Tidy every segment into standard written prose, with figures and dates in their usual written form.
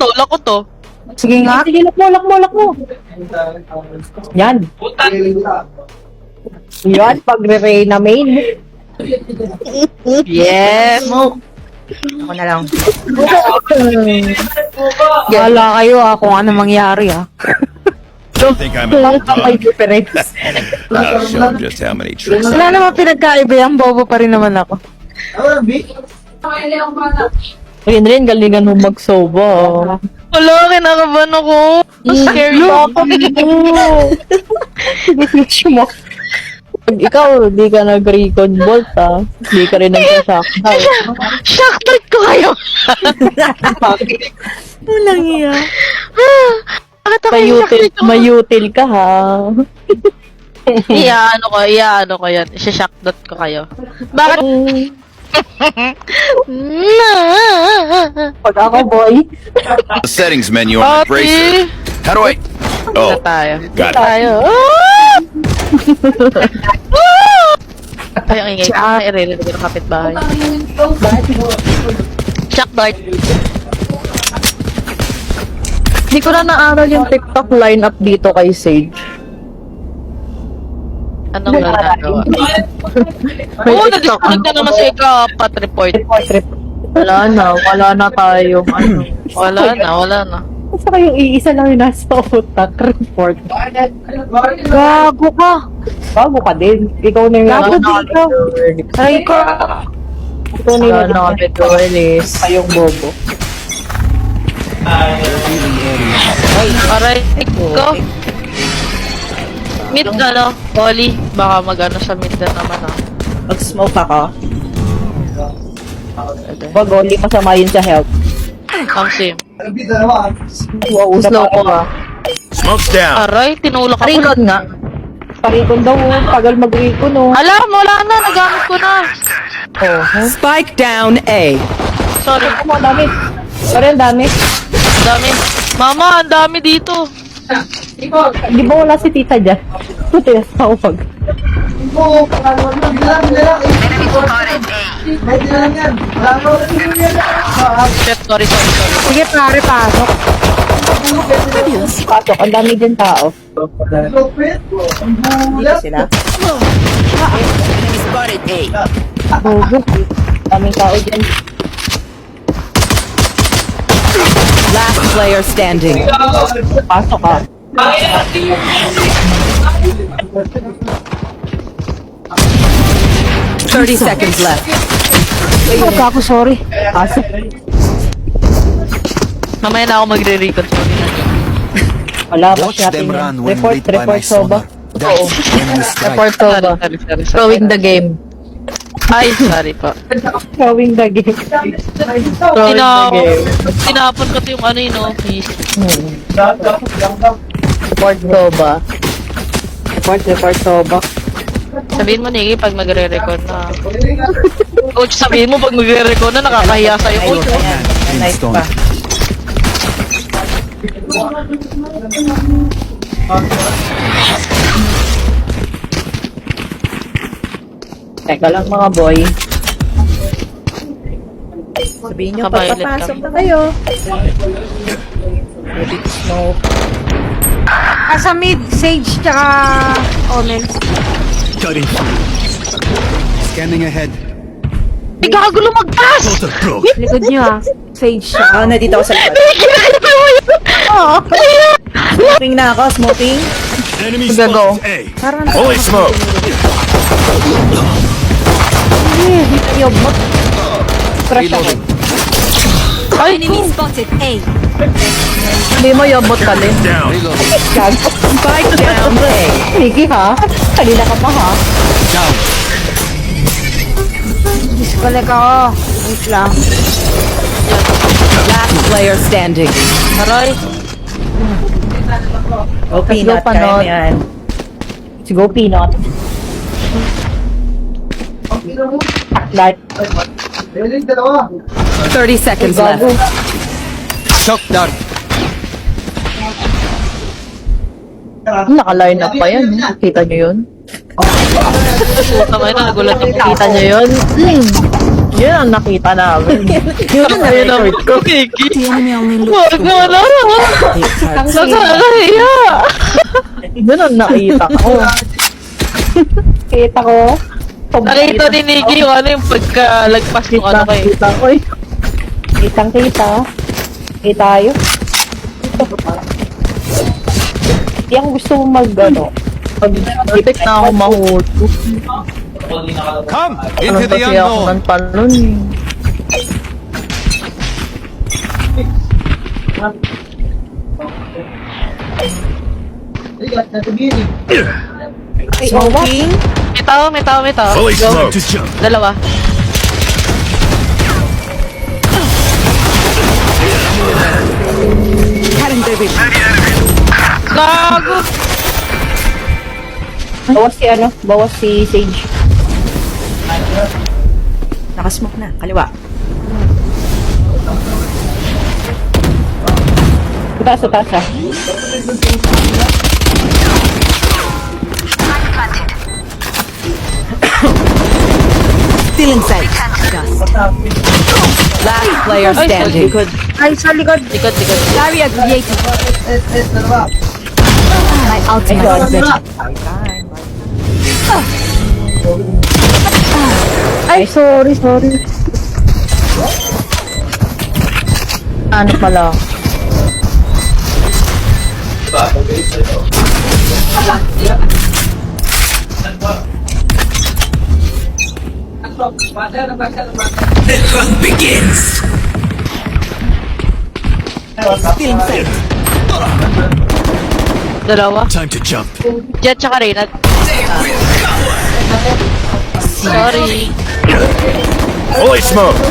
to, lako to. Sige nga. Sige, lock mo. Yan. Yan, pagre-Reyna main. Yes. Ako na lang. Wala kayo kung ano mangyari Think I'm a May difference. I'll show 'em just how many tricks. Wala naman pinagkaiba yan, bobo pa rin naman ako. Ayun rin, galingan mo magsoba. Wala, kinakabahan ako. Scary ako. Switch mo. Pag ikaw, di ka nag-recon bolt di ka rin nag-shockdown. Shock trip ko kayo. Walang iya. Bakit ako yung shock trip ko? Mayutil ka Iyaano ko yan. Isa-shock dot ko kayo. Bakit? Pag ako, boy. The settings menu on the bracer. How do I? Oh, tayo. got it. Tayo. Ay, ang ingay. Ay, iririnig ko ng kapitbahay. Shock dart. Hindi ko na naaral yung TikTok lineup dito kay Sage. Anong ginagawa? Oo, nag-disconnect na naman sa ikapat report. Wala na tayo. Wala na. Saka yung iisa lang yung nasa utak report. Gago ka. Gago ka din. Ikaw na yung gago dito. Aray ko. Ikaw na yung nag-alis. Kayong bobo. Aray ko. Mid ka, no? Oli, baka mag-ano sa mid na naman, Mag-smoke ako. Wag, hindi masama yun sa health. Ang sim. Slow ko Smoke's down. Aray, tinulak ako. Parikon nga. Parikon daw, tagal mag-recon Alam, wala na, nagamit ko na. Spike down A. Sorry, Ang dami. Sorry, ang dami. ang dami. Mama, ang dami dito. Di ba wala si tita dyan? Puti na tawag. Shit, sorry. Sige pare, pasok. Pasok, ang dami din tao. Dito sila. Spotted A. Bobo. Daming tao dyan. Last player standing. Pasok ka. Thirty seconds left. Ay, ako, sorry. Pasok. Mamaya na ako magre-recon. Wala ba Watch siya them natin run yan? when lit by my Report soba. sonar. That's enemy strike. Report soba. Sorry. Throwing the game. Ay, sorry po. Throwing the game. Throwing the game. Tinapon ko yung ano yun, office. Report soba. Report soba. Sabihin mo, Nikki, pag magre-recon na. Coach, sabihin mo, pag magre-recon na, nakakahiya sa'yo, coach. Nice pa. Teka lang mga boy. Sabihin nyo, Kabayalit pagpapasok kami. na kayo. Ready to smoke. Sa mid, Sage, tsaka Omen. Cutting through. Scanning ahead. Ay, gago lumagpas! Both are broke. Likod nyo Sage siya. Ah, nandito ako sa likod. Smoking na ako, smoking. Enemy Go. spotted A. Parang Holy smoke. Hindi kayo bot. Crush ako. Ay, spotted A. Hindi mo yobot ka din. Down. Gago. Spike down A. Nikki ha? Kanina ka pa ha? Down. Disconnect ako. Wait lang. Last player standing. aray. Go peanut, go, kaya Panot. mo yan. Let's go peanut. Light. 30 seconds left. Gago. Shock dart. Naka-line up pa yan. Kita nyo yun? Puta ngayon, nagulat ako. Kita nyo yun? Yun ang nakita namin. Yun ang Ayun ang na-record ko. Kiki. Wag mo na. Ang nakakahiya. Yun ang nakita ko. Kita ko. Nakita ni Nikki yung ano yung pagkalagpas ng ano kayo. Kita ko eh. Kitang kita. Kita tayo. Hindi ako gusto mong mag-ano. Pag-detect na ako mahulog. Come Ano into the kasi ako unknown. ng talon eh. Smoking. May tao. Fully smoked. To jump. Dalawa. Gago! Bawas si Sage. Nakasmoke na. Kaliwa. Sa taas ah. Still in sight. Last player standing. Ay, sa likod. Likod. Barrier created. My ultimate is ready. Ay, sorry. Ano pala? Dalawa. Time to jump. Jet tsaka Reynad. Sorry. Fully smoked.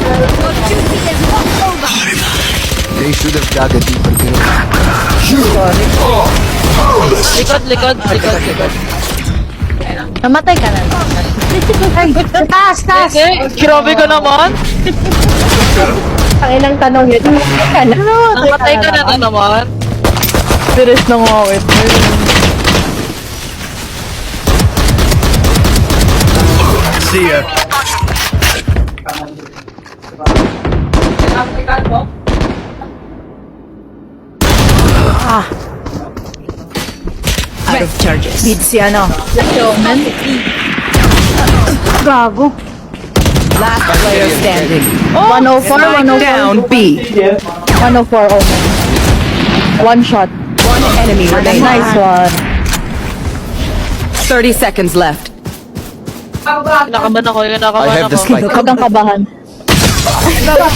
They should have dug a deeper kill. Likod. Namatay ka na. Ay, taas. Grabe ka naman. Ang inang tanong yun. Namatay ka na naman. Serious na nga ako. See ya. Out of charges. Mid si ano. Gago. Last player standing. 104, Spike 104. down B. 104 omen. One shot. One enemy remaining. Nice one. 30 seconds left. Nakaban ako. I have the spike. Huwag kang kabahan.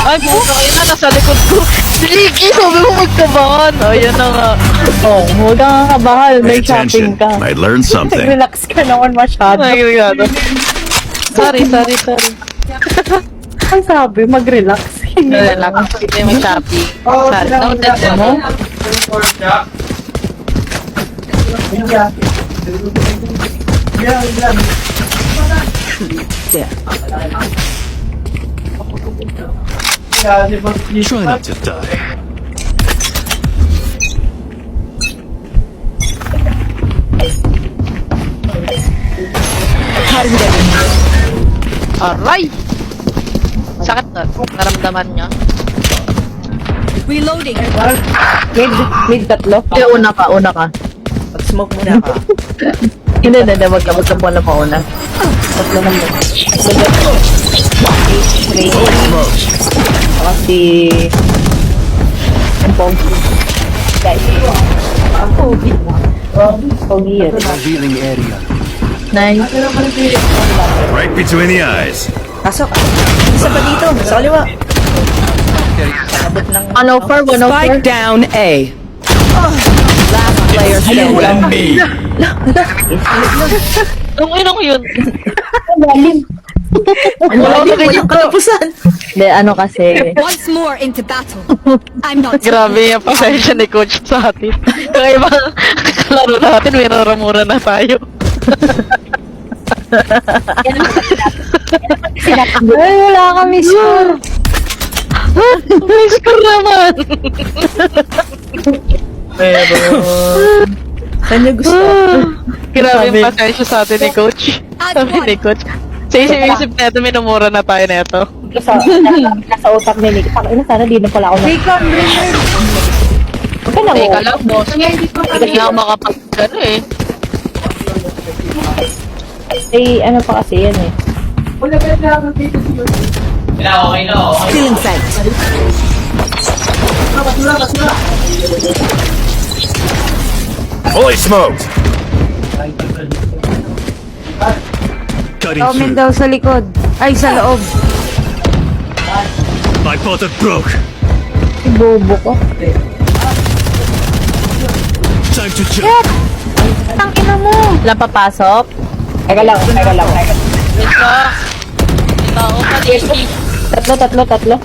Ay, puto kayo na. Nasa likod ko. Nikki, sabi mo magkabahan. Ayan na nga. Oh, huwag kang kabahan. Pay May shopping attention. ka. Might learn something. Relax ka naman masyado. Ay, gano'n. Sorry. Ang sabi, mag-relax. Relax. Ito yung shopping. Sorry. Noted mo. Try not to die. Aray! Sakit na. Naramdaman niya. Reloading. Mid tatlo. Hindi, una ka. Mag-smoke muna ka. Hindi, wag ka muna pauna. Tatlo lang yun. Saka si... Ang Pogi. Guys. Ang Pogi. Pogi yun. Revealing area. Nice. Right between the eyes. Pasok. Isa pa dito. Sa kaliwa. 104. Spike down A. Last player You standing. and me. Ang inong yun. Galing. Wala ka rin yung Hindi, ano kasi... Once more into battle. I'm not. Grabe yung pasensya ni Coach sa atin. Kaya ibang kalaro natin, may raramura na tayo. Ay, wala kami sure. May score naman. Meron. Saan niyo gusto? Grabe yung pasensya sa atin ni Coach. Sabi ni Coach. Sa isip-isip neto, minumura na tayo neto. nasa utak ni Nick. Taka ina, sana di na pala ako na. Huwag ka na, Teka lang, boss. Hindi nga makapag-ano eh. Eh, ano pa kasi yan eh. Feeling sight. Fully smoked. Cutting Omen through. daw sa likod. Ay, sa loob. My portal broke. Bobo ko. Time to jump. Tangina mo. Walang papasok? Teka lang. Isa. Tao paligi. Tatlo.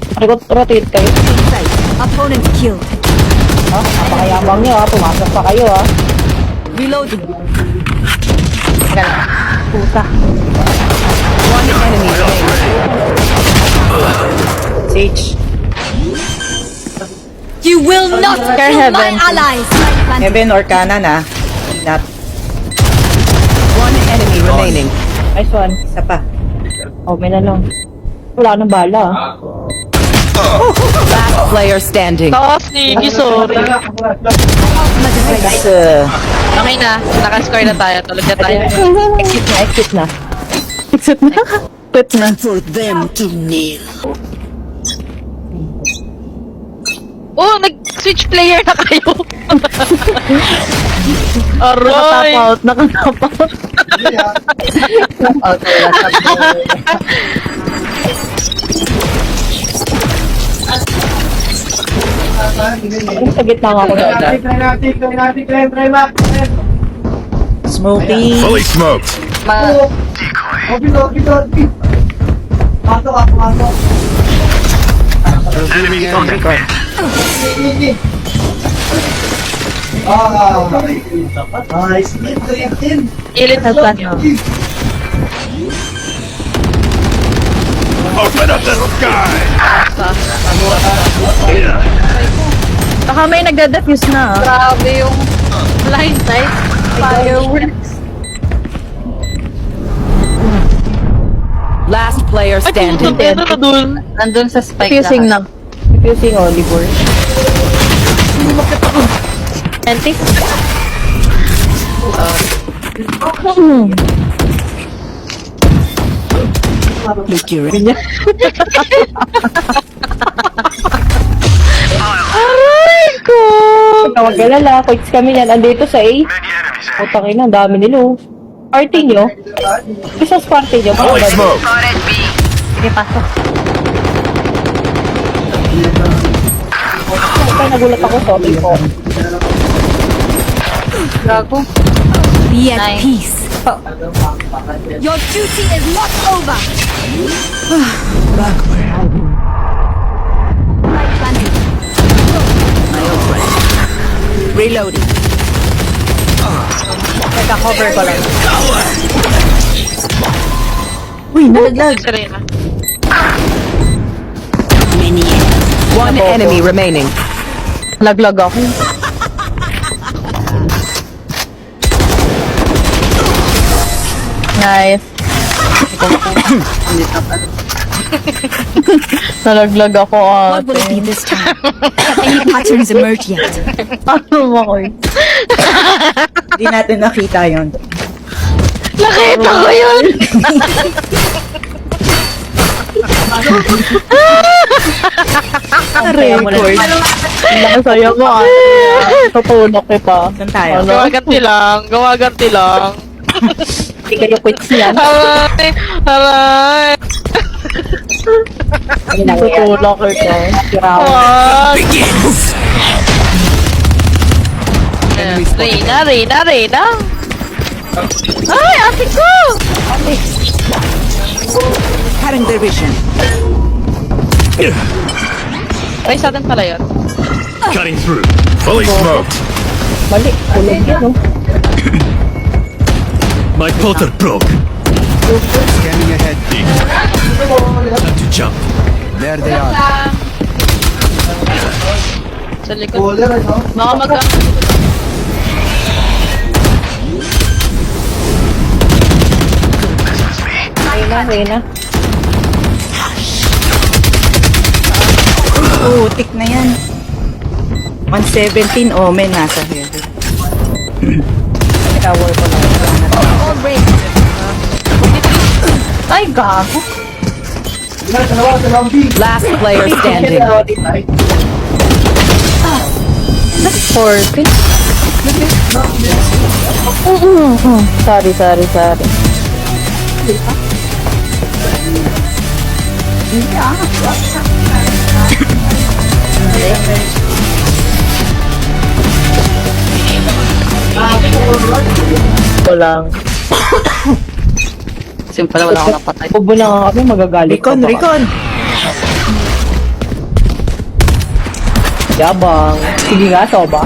Rotate kayo. Sight. Opponent killed. Ha? Napakayabang nyo ha. Pumasok pa kayo ha. Reloading. Puta. One enemy remaining. Sage. You will not kill my heaven. allies. Heaven or kanan ah. Not. One enemy remaining. Nice one. Isa pa. Oh, may na lang. Wala nang bala ha. Last player standing. Taas, Niggy, sorry. Nice. Okay na, nakascore na tayo. Tulog na tayo. Exit na. Quit na. Oh, nag-switch player na kayo. Nakatap Aroy! out. Nakatap out. Ano sa gitna nga ako na. Smoky. Fully smoked. Enemy contact. Ilit mo. Open up the sky. Baka may nagda-defuse na. Grabe yung blind sight. Fireworks. Last player Ay, standing. pumunta na dun. Nandun sa spike Defusing na. Defusing Oliver. Antis? Aray ko! Huwag galala. Quits kami yan. Andito sa A. Putang ina, ang dami nilo. Party nyo? Isa sa party nyo. Fully smoked. Sige, pasok. Kaya nagulat ako sa open ko. Gago. Be at peace. Your duty is not over. Light planted. Reloading. Teka, cover ko lang. Uy, nalaglag. Serena. One enemy remaining. Laglag ako. Nice. Nalaglag ako What will it be ate. this time? Any patterns emerge yet? Ano mo ko eh? Hindi natin nakita yon. Nakita ko yun! Record. Nakasaya mo ate. Tutulog kita. Saan tayo? Ano? Gawaganti lang. Gawaganti lang. Hindi kayo quits yan. Aray! Aray! Tutulog kita. Wag! Reyna, Reyna, Reyna! Ay, ate ko! Cutting their vision. Ay, sa atin pala yun. Cutting through. Fully smoked. Mali. Tulog yan oh. My portal broke. Scanning ahead. Time to jump. There they are. Sa likod. Baka mag- Reyna. Putik na yan. 117 Omen nasa heaven. Tower ko lang. All ready. Ay, gago. Last player standing. That's 14. Sorry. Ito lang. Simple na wala akong napatay. Ubo na nga kami, magagalit Recon, ka ba? recon. Yabang. Sige nga, soba.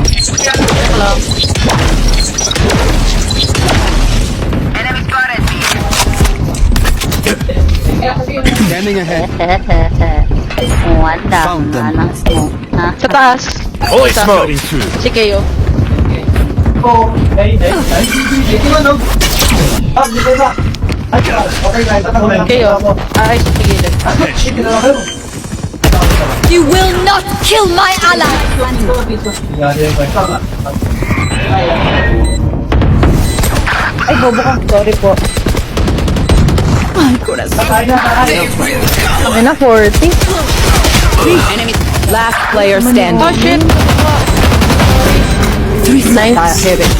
Scanning ahead. Wanda. Found them. Anang smoke. Ha? Sa taas. Holy smoke! Cutting through. Si Kayo. Kayo. Ay, sa gilid. You will not kill my ally. Ay, bobo ka. Sorry po. Ay na, 40. Last player standing. Oh, shit! Nice. Heaven.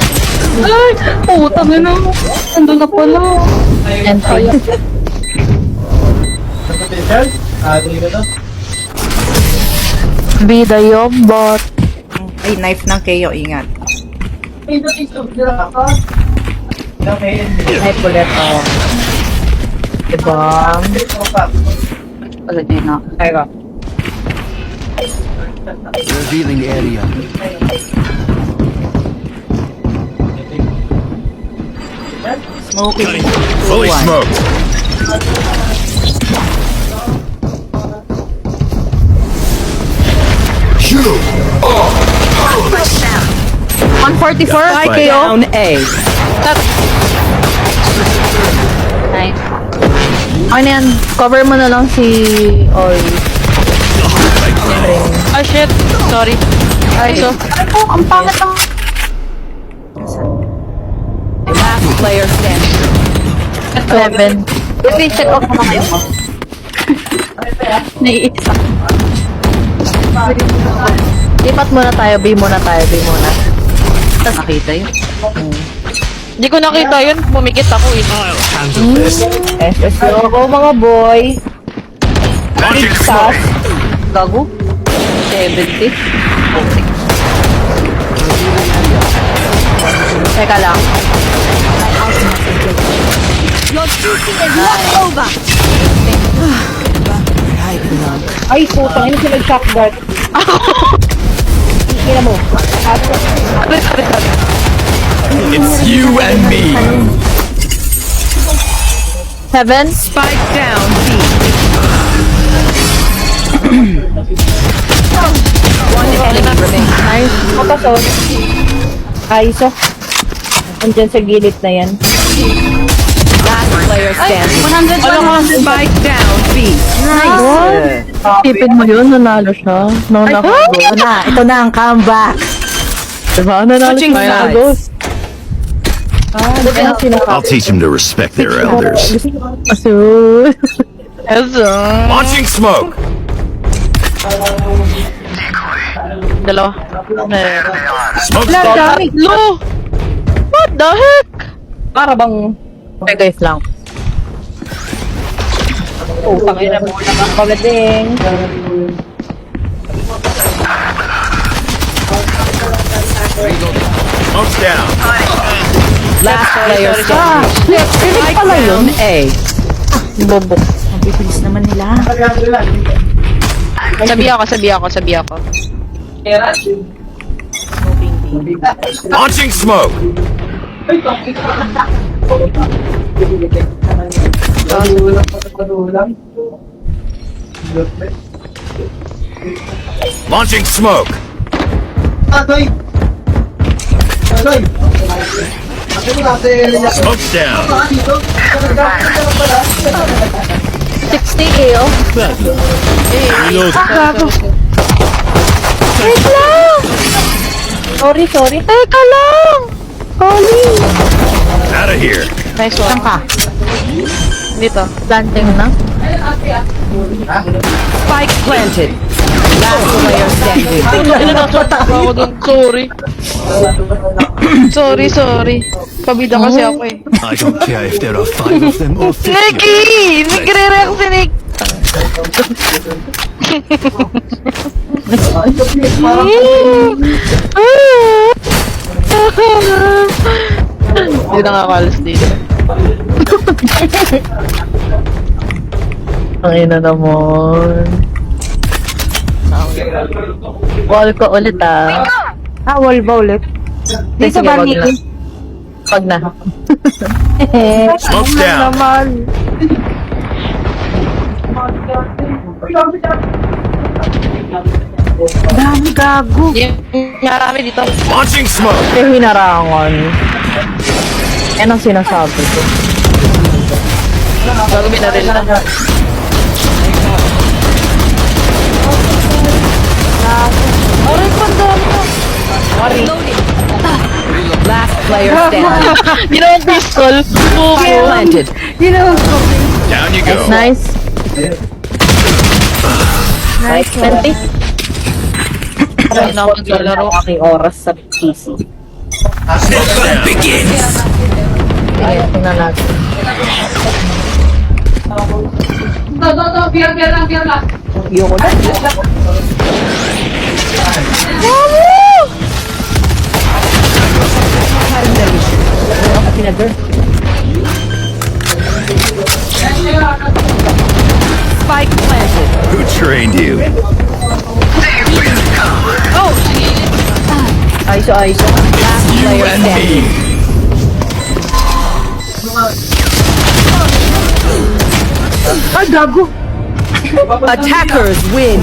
Ay, putang ina. Nandun na pala. Entry. Bida yung bot. Ay, knife ng Keo, ingat. Ay, pulet ako. Diba? Pagod yun na. Teka. Revealing area. Smoking. Fully One. smoked. Shoot! 144? Ay, Spike kayo? Down A. Nice. Ano yan? Cover mo na lang si Ol. Ah, shit! Sorry. Ay, so. Ano? Ang pangit ang... Last player standing. 7. Wait, check off mo kayo. Naiisa. Lipat muna tayo, B muna tayo, B muna. Tapos nakita yun. Hindi ko nakita yun. Pumikit ako eh. I'll handle this. SSO ko mga boy. Launching Sas. smoke! Gago. 70. Teka lang. Your duty is not over. Ay, putang ina sila shotgun. Kira mo. It's you and me! 7. Spike down B. One enemy remaining. Nice. Kapasod. Ay, so. Andyan sa gilid na yan. Last player standing. 100. Spike down B. Nice. Tipid mo yun, nanalo siya. Ito na ang comeback. Diba? Nanalo Switching siya. sides. Agos. Buti na sinaka. I'll teach him to respect their elders. Aso. Launching smoke! Dalawa. Smoke's Wala, gone. dami. Lo! What the heck? Para bang... Okay guys lang. Oh, pangina mo naman pagaling. Smoke's down. Last player Ah, standing. Rinig pala yun. Down A. Bobo. Ang bibilis naman nila. Sabi ako. Launching smoke! Launching smoke! Smoke's down. 60 AO. Reload. Wait lang! Sorry. Teka lang! Calling. Out of here. Nice one. Saan ka? Dito. Planting na? Spike planted. Last player standing. Ano na, ako dun. Sorry. Pabida kasi ako eh. I don't care if there are 5 of them or 50. Nicky! Nagre-react si Nick! Hindi nakakalas dito. Ang ina naman. Wall ko ulit ah. Wall ba ulit? Dito Sige, ba, wag Nikki? Pag na. Smoke's down. Naman. Dami gago. Yung marami dito. Launching smoke. May hinarangan. Yan ang sinasabi ko. Bago binaril na. Aray, pandaan mo. Last player standing. Ginawang pistol. Spike planted. Down you go. Nice. Nice. 20. Ay, na ako naglalaro. Aking oras sa PC. Begins. Sige, tingnan natin. Yoko na. Ako pinag-girl. Spike planted. Who trained you? Ayos. Last You player and standing. me. Ay, gago. Attackers win.